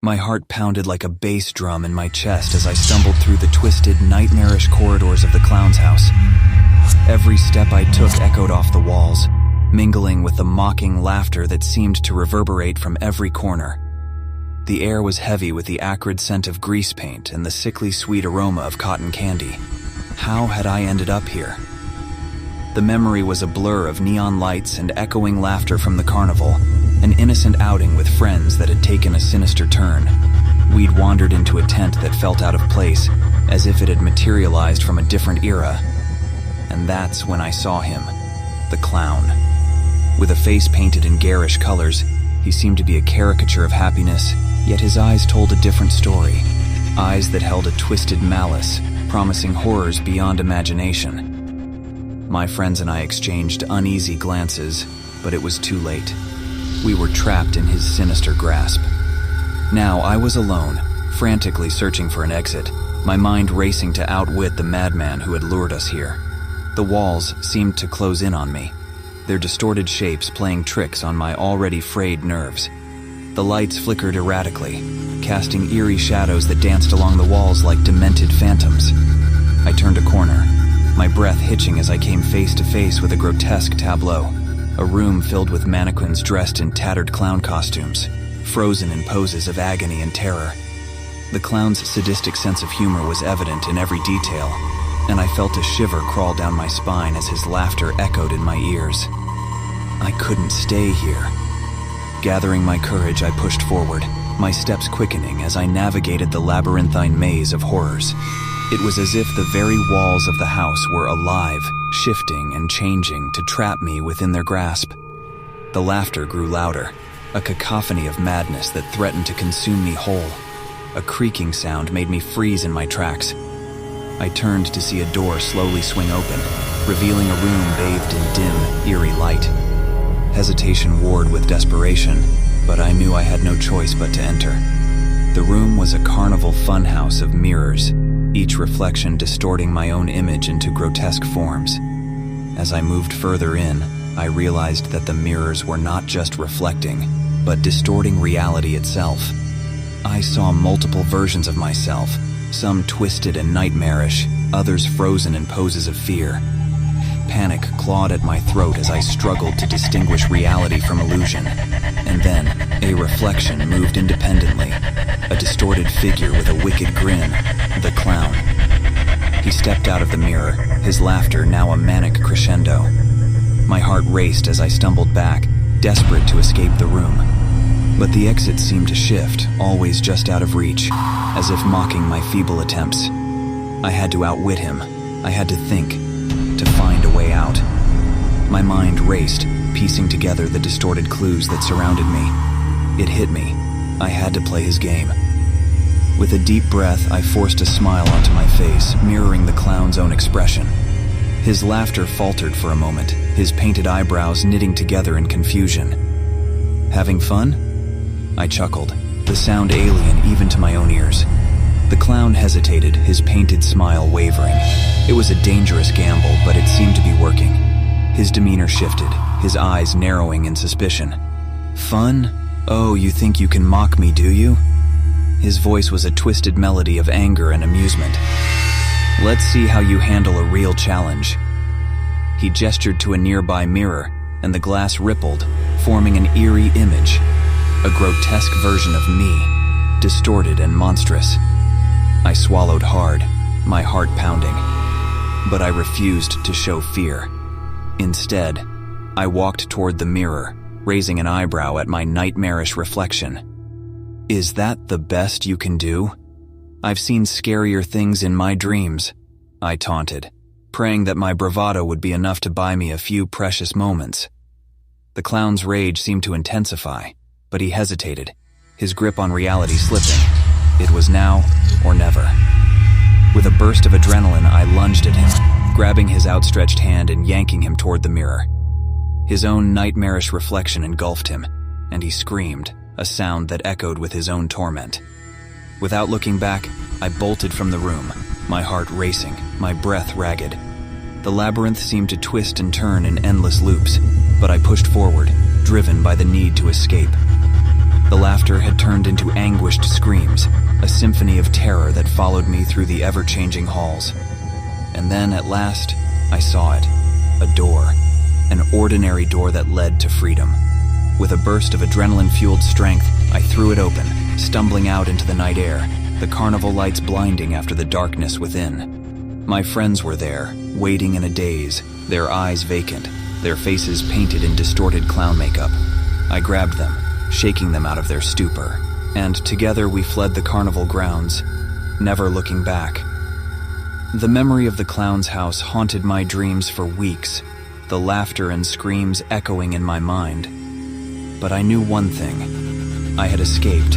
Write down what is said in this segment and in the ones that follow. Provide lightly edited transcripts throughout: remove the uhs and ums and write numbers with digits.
My heart pounded like a bass drum in my chest as I stumbled through the twisted, nightmarish corridors of the clown's house. Every step I took echoed off the walls, mingling with the mocking laughter that seemed to reverberate from every corner. The air was heavy with the acrid scent of grease paint and the sickly sweet aroma of cotton candy. How had I ended up here? The memory was a blur of neon lights and echoing laughter from the carnival, an innocent outing with friends that had taken a sinister turn. We'd wandered into a tent that felt out of place, as if it had materialized from a different era. And that's when I saw him, the clown. With a face painted in garish colors, he seemed to be a caricature of happiness, yet his eyes told a different story. Eyes that held a twisted malice, promising horrors beyond imagination. My friends and I exchanged uneasy glances, but it was too late. We were trapped in his sinister grasp. Now I was alone, frantically searching for an exit, my mind racing to outwit the madman who had lured us here. The walls seemed to close in on me, their distorted shapes playing tricks on my already frayed nerves. The lights flickered erratically, casting eerie shadows that danced along the walls like demented phantoms. I turned a corner, my breath hitching as I came face to face with a grotesque tableau, a room filled with mannequins dressed in tattered clown costumes, frozen in poses of agony and terror. The clown's sadistic sense of humor was evident in every detail, and I felt a shiver crawl down my spine as his laughter echoed in my ears. I couldn't stay here. Gathering my courage, I pushed forward, my steps quickening as I navigated the labyrinthine maze of horrors. It was as if the very walls of the house were alive, shifting and changing to trap me within their grasp. The laughter grew louder, a cacophony of madness that threatened to consume me whole. A creaking sound made me freeze in my tracks. I turned to see a door slowly swing open, revealing a room bathed in dim, eerie light. Hesitation warred with desperation, but I knew I had no choice but to enter. The room was a carnival funhouse of mirrors, each reflection distorting my own image into grotesque forms. As I moved further in, I realized that the mirrors were not just reflecting, but distorting reality itself. I saw multiple versions of myself, some twisted and nightmarish, others frozen in poses of fear. Panic clawed at my throat as I struggled to distinguish reality from illusion. And then, a reflection moved independently, a distorted figure with a wicked grin, the clown. He stepped out of the mirror, his laughter now a manic crescendo. My heart raced as I stumbled back, desperate to escape the room. But the exit seemed to shift, always just out of reach, as if mocking my feeble attempts. I had to outwit him. I had to think, to find a way out. My mind raced, piecing together the distorted clues that surrounded me. It hit me. I had to play his game. With a deep breath, I forced a smile onto my face, mirroring the clown's own expression. His laughter faltered for a moment, his painted eyebrows knitting together in confusion. Having fun? I chuckled, the sound alien even to my own ears. The clown hesitated, his painted smile wavering. It was a dangerous gamble, but it seemed to be working. His demeanor shifted, his eyes narrowing in suspicion. Fun? Oh, you think you can mock me, do you? His voice was a twisted melody of anger and amusement. Let's see how you handle a real challenge. He gestured to a nearby mirror, and the glass rippled, forming an eerie image, a grotesque version of me, distorted and monstrous. I swallowed hard, my heart pounding, but I refused to show fear. Instead, I walked toward the mirror, raising an eyebrow at my nightmarish reflection. Is that the best you can do? I've seen scarier things in my dreams, I taunted, praying that my bravado would be enough to buy me a few precious moments. The clown's rage seemed to intensify, but he hesitated, his grip on reality slipping. It was now or never. With a burst of adrenaline, I lunged at him, grabbing his outstretched hand and yanking him toward the mirror. His own nightmarish reflection engulfed him, and he screamed, a sound that echoed with his own torment. Without looking back, I bolted from the room, my heart racing, my breath ragged. The labyrinth seemed to twist and turn in endless loops, but I pushed forward, driven by the need to escape. The laughter had turned into anguished screams, a symphony of terror that followed me through the ever-changing halls. And then, at last, I saw it. A door. An ordinary door that led to freedom. With a burst of adrenaline-fueled strength, I threw it open, stumbling out into the night air, the carnival lights blinding after the darkness within. My friends were there, waiting in a daze, their eyes vacant, their faces painted in distorted clown makeup. I grabbed them, shaking them out of their stupor, and together we fled the carnival grounds, never looking back. The memory of the clown's house haunted my dreams for weeks, the laughter and screams echoing in my mind. But I knew one thing. I had escaped,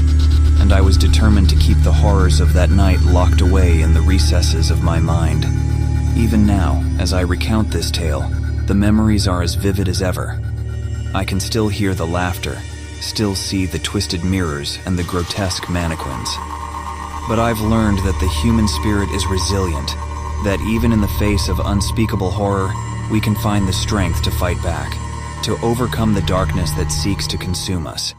and I was determined to keep the horrors of that night locked away in the recesses of my mind. Even now, as I recount this tale, the memories are as vivid as ever. I can still hear the laughter, still see the twisted mirrors and the grotesque mannequins. But I've learned that the human spirit is resilient, that even in the face of unspeakable horror, we can find the strength to fight back, to overcome the darkness that seeks to consume us.